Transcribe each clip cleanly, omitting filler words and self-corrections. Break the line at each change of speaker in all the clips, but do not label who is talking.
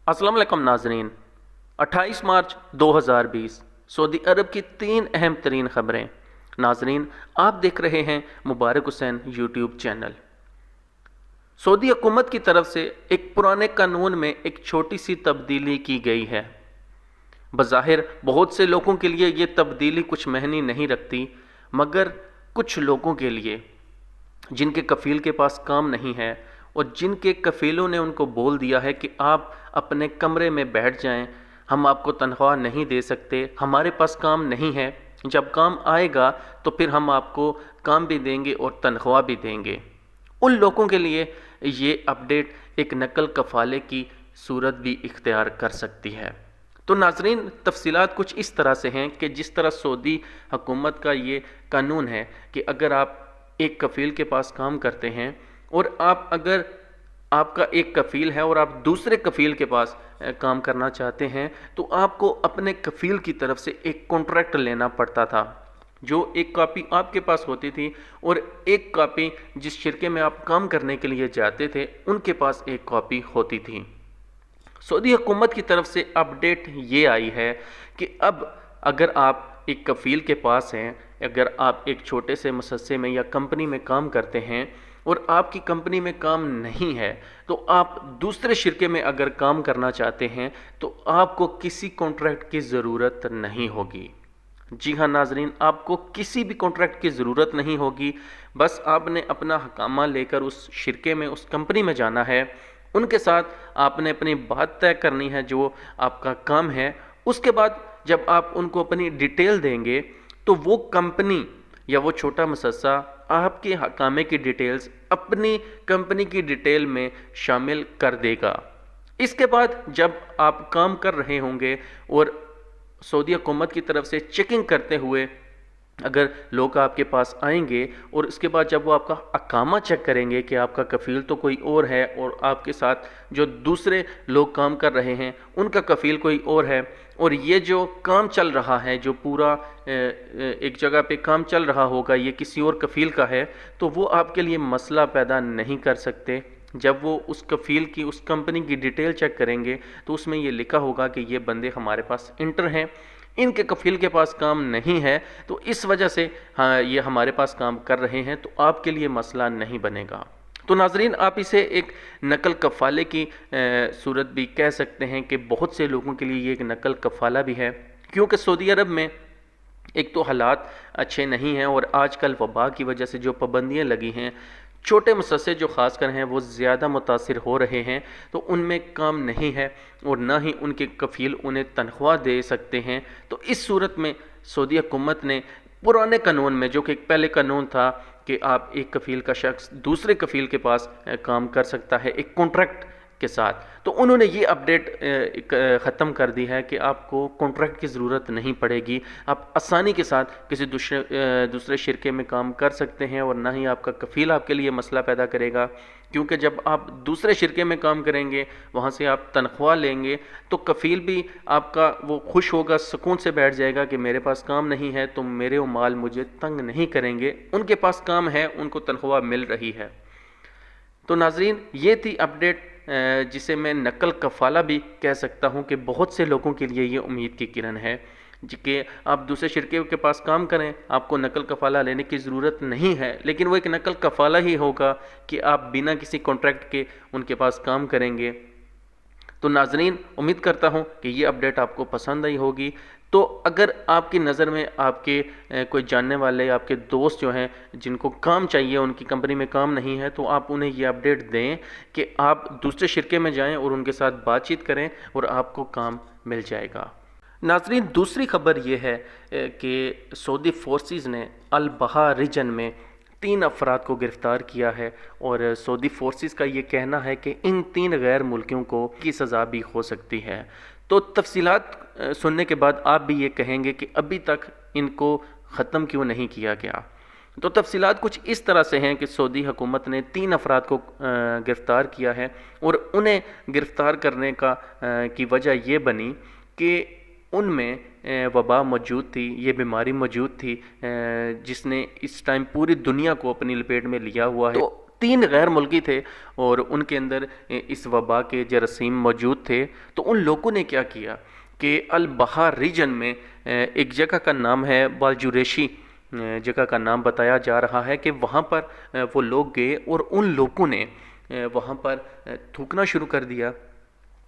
अस्सलाम वालेकुम नाजरीन। 28 मार्च 2020 सऊदी अरब की 3 अहम तरीन ख़बरें। नाजरीन, आप देख रहे हैं मुबारक हुसैन यूट्यूब चैनल। सऊदी हुकूमत की तरफ से एक पुराने कानून में एक छोटी सी तब्दीली की गई है। बज़ाहिर बहुत से लोगों के लिए ये तब्दीली कुछ मायने नहीं रखती, मगर कुछ लोगों के लिए जिनके कफ़ील के पास काम नहीं है और जिनके कफ़ीलों ने उनको बोल दिया है कि आप अपने कमरे में बैठ जाएं, हम आपको तनख्वाह नहीं दे सकते, हमारे पास काम नहीं है, जब काम आएगा तो फिर हम आपको काम भी देंगे और तनख्वाह भी देंगे। उन लोगों के लिए ये अपडेट एक नकल कफ़ाले की सूरत भी इख्तियार कर सकती है। तो नाजरीन, तफसीलात कुछ इस तरह से हैं कि जिस तरह सऊदी हुकूमत का ये कानून है कि अगर आप एक कफ़ील के पास काम करते हैं और आप अगर आपका एक कफ़ील है और आप दूसरे कफ़ील के पास काम करना चाहते हैं तो आपको अपने कफ़ील की तरफ से एक कॉन्ट्रैक्ट लेना पड़ता था, जो एक कॉपी आपके पास होती थी और एक कॉपी जिस शिरके में आप काम करने के लिए जाते थे उनके पास एक कॉपी होती थी। सऊदी हुकूमत की तरफ से अपडेट ये आई है कि अब अगर आप एक कफ़ील के पास हैं, अगर आप एक छोटे से मुसस्से में या कंपनी में काम करते हैं और आपकी कंपनी में काम नहीं है, तो आप दूसरे शिरके में अगर काम करना चाहते हैं तो आपको किसी कॉन्ट्रैक्ट की ज़रूरत नहीं होगी। जी हाँ नाजरीन, आपको किसी भी कॉन्ट्रैक्ट की ज़रूरत नहीं होगी। बस आपने अपना हकामा लेकर उस शिरके में, उस कंपनी में जाना है, उनके साथ आपने अपनी बात तय करनी है जो आपका काम है। उसके बाद जब आप उनको अपनी डिटेल देंगे तो वो कंपनी या वो छोटा मुसस्सा आपके हकामे की डिटेल्स अपनी कंपनी की डिटेल में शामिल कर देगा। इसके बाद जब आप काम कर रहे होंगे और सऊदी हुकूमत की तरफ से चेकिंग करते हुए अगर लोग आपके पास आएंगे और इसके बाद जब वो आपका अकामा चेक करेंगे कि आपका कफ़ील तो कोई और है और आपके साथ जो दूसरे लोग काम कर रहे हैं उनका कफ़ील कोई और है, और ये जो काम चल रहा है, जो पूरा एक जगह पे काम चल रहा होगा, ये किसी और कफ़ील का है, तो वो आपके लिए मसला पैदा नहीं कर सकते। जब वो उस कफ़ील की, उस कंपनी की डिटेल चेक करेंगे तो उसमें ये लिखा होगा कि ये बंदे हमारे पास इंटर हैं, इनके कफ़ील के पास काम नहीं है, तो इस वजह से हाँ ये हमारे पास काम कर रहे हैं, तो आपके लिए मसला नहीं बनेगा। तो नाजरीन, आप इसे एक नकल कफ़ाले की सूरत भी कह सकते हैं कि बहुत से लोगों के लिए ये एक नकल कफ़ाला भी है, क्योंकि सऊदी अरब में एक तो हालात अच्छे नहीं हैं और आजकल वबा की वजह से जो पाबंदियाँ लगी हैं, छोटे मुसस्से जो ख़ास कर हैं वो ज़्यादा मुतासिर हो रहे हैं, तो उनमें काम नहीं है और ना ही उनके कफ़ील उन्हें तनख्वाह दे सकते हैं। तो इस सूरत में सऊदी हुकूमत ने पुराने कानून में, जो कि एक पहले कानून था कि आप एक कफ़ील का शख्स दूसरे कफ़ील के पास काम कर सकता है एक कॉन्ट्रैक्ट के साथ, तो उन्होंने ये अपडेट ख़त्म कर दी है कि आपको कॉन्ट्रैक्ट की ज़रूरत नहीं पड़ेगी, आप आसानी के साथ किसी दूसरे शिरके में काम कर सकते हैं और ना ही आपका कफ़ील आपके लिए मसला पैदा करेगा, क्योंकि जब आप दूसरे शिरके में काम करेंगे, वहाँ से आप तनख्वाह लेंगे, तो कफ़ील भी आपका वो खुश होगा, सुकून से बैठ जाएगा कि मेरे पास काम नहीं है तो मेरे उमाल मुझे तंग नहीं करेंगे, उनके पास काम है, उनको तनख्वाह मिल रही है। तो नाजरीन, ये थी अपडेट जिसे मैं नकल कफ़ाला भी कह सकता हूँ कि बहुत से लोगों के लिए ये उम्मीद की किरण है कि आप दूसरे शिरके के पास काम करें, आपको नकल कफ़ाला लेने की ज़रूरत नहीं है, लेकिन वो एक नकल कफ़ाला ही होगा कि आप बिना किसी कॉन्ट्रैक्ट के उनके पास काम करेंगे। तो नाजरीन, उम्मीद करता हूँ कि ये अपडेट आपको पसंद आई होगी। तो अगर आपकी नज़र में आपके कोई जानने वाले, आपके दोस्त जो हैं जिनको काम चाहिए, उनकी कंपनी में काम नहीं है, तो आप उन्हें ये अपडेट दें कि आप दूसरे शिरके में जाएं और उनके साथ बातचीत करें और आपको काम मिल जाएगा। नाजरीन, दूसरी खबर ये है कि सऊदी फोर्सेस ने अल बहा रीजन में 3 अफराद को गिरफ़्तार किया है और सऊदी फोर्सेस का ये कहना है कि इन 3 गैर मुल्कियों को की सज़ा भी हो सकती है। तो तफसीलात सुनने के बाद आप भी ये कहेंगे कि अभी तक इनको ख़त्म क्यों नहीं किया गया। तो तफसीलात कुछ इस तरह से हैं कि सऊदी हुकूमत ने 3 अफराद को गिरफ़्तार किया है और उन्हें गिरफ़्तार करने की वजह ये बनी कि उनमें वबा मौजूद थी, ये बीमारी मौजूद थी जिसने इस टाइम पूरी दुनिया को अपनी लपेट में लिया हुआ है। तो 3 غیر ملکی تھے اور ان کے اندر اس وبا کے جراثیم موجود تھے. تو ان لوگوں نے کیا کیا کہ البحار ریجن میں ایک جگہ کا نام ہے بالجوریشی جگہ کا نام بتایا جا رہا ہے کہ وہاں پر وہ لوگ گئے اور ان لوگوں نے وہاں پر تھوکنا شروع کر دیا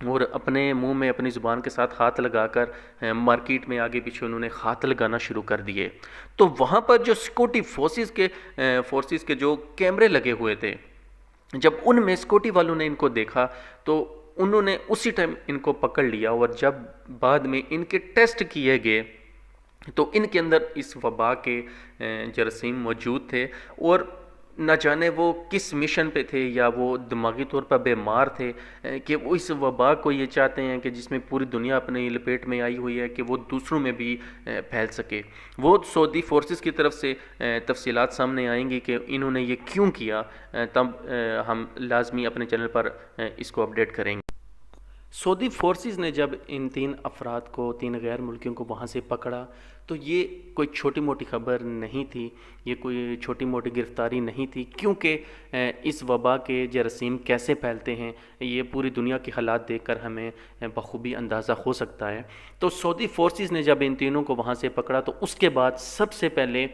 اور اپنے منہ میں اپنی زبان کے ساتھ ہاتھ لگا کر مارکیٹ میں آگے پیچھے انہوں نے ہاتھ لگانا شروع کر دیے. تو وہاں پر جو سیکورٹی فورسز کے جو کیمرے لگے ہوئے تھے، جب ان میں سیکورٹی والوں نے ان کو دیکھا تو انہوں نے اسی ٹائم ان کو پکڑ لیا، اور جب بعد میں ان کے ٹیسٹ کیے گئے تو ان کے اندر اس وبا کے جراثیم موجود تھے. اور نہ جانے وہ کس مشن پہ تھے، یا وہ دماغی طور پر بیمار تھے کہ وہ اس وبا کو یہ چاہتے ہیں کہ جس میں پوری دنیا اپنے لپیٹ میں آئی ہوئی ہے کہ وہ دوسروں میں بھی پھیل سکے. وہ سعودی فورسز کی طرف سے تفصیلات سامنے آئیں گی کہ انہوں نے یہ کیوں کیا، تب ہم لازمی اپنے چینل پر اس کو اپڈیٹ کریں گے. سعودی فورسز نے جب ان 3 افراد کو، 3 غیر ملکیوں کو وہاں سے پکڑا تو یہ کوئی چھوٹی موٹی خبر نہیں تھی، یہ کوئی چھوٹی موٹی گرفتاری نہیں تھی، کیونکہ اس وبا کے جراثیم کیسے پھیلتے ہیں یہ پوری دنیا کے حالات دیکھ کر ہمیں بخوبی اندازہ ہو سکتا ہے. تو سعودی فورسز نے جب ان تینوں کو وہاں سے پکڑا تو اس کے بعد سب سے پہلے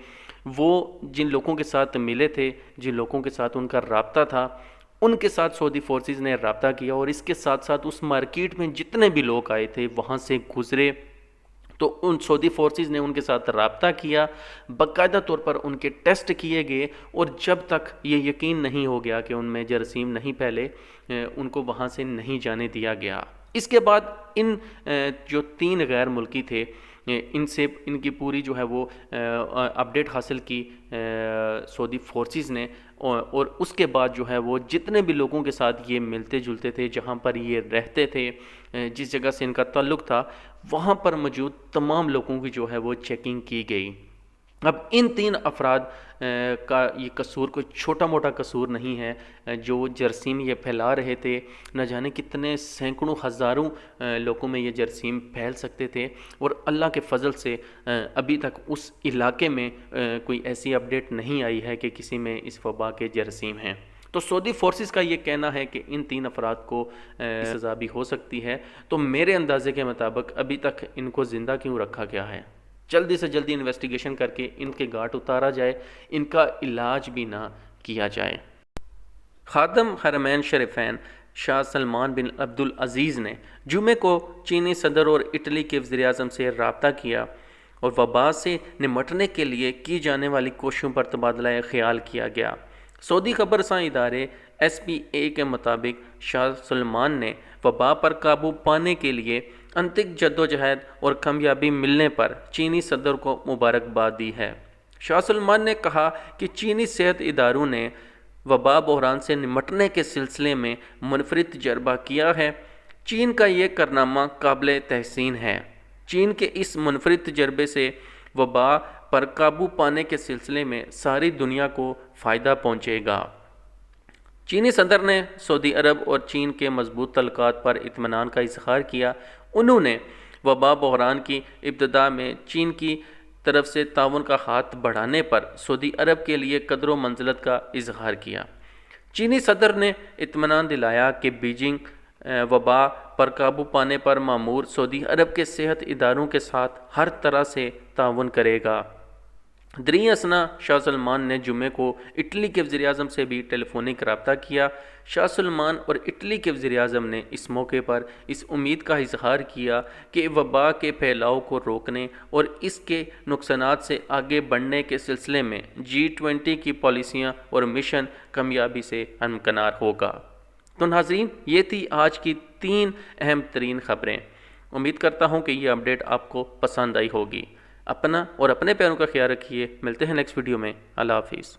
وہ جن لوگوں کے ساتھ ملے تھے، جن لوگوں کے ساتھ ان کا رابطہ تھا، ان کے ساتھ سعودی فورسز نے رابطہ کیا، اور اس کے ساتھ ساتھ اس مارکیٹ میں جتنے بھی لوگ آئے تھے وہاں سے گزرے تو ان سعودی فورسز نے ان کے ساتھ رابطہ کیا، باقاعدہ طور پر ان کے ٹیسٹ کیے گئے، اور جب تک یہ یقین نہیں ہو گیا کہ ان میں جراثیم نہیں پھیلے ان کو وہاں سے نہیں جانے دیا گیا. اس کے بعد ان جو 3 غیر ملکی تھے ان سے ان کی پوری جو ہے وہ اپڈیٹ حاصل کی سعودی فورسز نے، اور اس کے بعد جو ہے وہ جتنے بھی لوگوں کے ساتھ یہ ملتے جلتے تھے، جہاں پر یہ رہتے تھے، جس جگہ سے ان کا تعلق تھا، وہاں پر موجود تمام لوگوں کی جو ہے وہ چیکنگ کی گئی. اب ان 3 افراد کا یہ قصور کوئی چھوٹا موٹا قصور نہیں ہے. جو جراثیم یہ پھیلا رہے تھے، نہ جانے کتنے سینکڑوں ہزاروں لوگوں میں یہ جراثیم پھیل سکتے تھے، اور اللہ کے فضل سے ابھی تک اس علاقے میں کوئی ایسی اپڈیٹ نہیں آئی ہے کہ کسی میں اس وبا کے جراثیم ہیں. تو سعودی فورسز کا یہ کہنا ہے کہ ان 3 افراد کو سزا بھی ہو سکتی ہے. تو میرے اندازے کے مطابق ابھی تک ان کو زندہ کیوں رکھا گیا ہے؟ جلدی سے جلدی انویسٹیگیشن کر کے ان کے گھاٹ اتارا جائے، ان کا علاج بھی نہ کیا جائے. خادم حرمین شریفین شاہ سلمان بن عبدالعزیز نے جمعے کو چینی صدر اور اٹلی کے وزیر اعظم سے رابطہ کیا اور وبا سے نمٹنے کے لیے کی جانے والی کوششوں پر تبادلہ خیال کیا گیا. سعودی خبر رساں ادارے SPA کے مطابق شاہ سلمان نے وبا پر قابو پانے کے لیے انتھک جدوجہد اور کامیابی ملنے پر چینی صدر کو مبارکباد دی ہے. شاہ سلمان نے کہا کہ چینی صحت اداروں نے وبا بحران سے نمٹنے کے سلسلے میں منفرد تجربہ کیا ہے. چین کا یہ کارنامہ قابل تحسین ہے. چین کے اس منفرد تجربے سے وبا پر قابو پانے کے سلسلے میں ساری دنیا کو فائدہ پہنچے گا. چینی صدر نے سعودی عرب اور چین کے مضبوط تعلقات پر اطمینان کا اظہار کیا. انہوں نے وبا بحران کی ابتدا میں چین کی طرف سے تعاون کا ہاتھ بڑھانے پر سعودی عرب کے لیے قدر و منزلت کا اظہار کیا. چینی صدر نے اطمینان دلایا کہ بیجنگ وبا پر قابو پانے پر مامور سعودی عرب کے صحت اداروں کے ساتھ ہر طرح سے تعاون کرے گا. دریں اثنا شاہ سلمان نے جمعے کو اٹلی کے وزیر اعظم سے بھی ٹیلی فونک رابطہ کیا. شاہ سلمان اور اٹلی کے وزیر اعظم نے اس موقع پر اس امید کا اظہار کیا کہ وبا کے پھیلاؤ کو روکنے اور اس کے نقصانات سے آگے بڑھنے کے سلسلے میں G20 کی پالیسیاں اور مشن کامیابی سے ہمکنار ہوگا. تو ناظرین، یہ تھی آج کی 3 اہم ترین خبریں. امید کرتا ہوں کہ یہ اپڈیٹ آپ کو پسند آئی ہوگی. اپنا اور اپنے پیاروں کا خیال رکھیے. ملتے ہیں نیکسٹ ویڈیو میں. اللہ حافظ.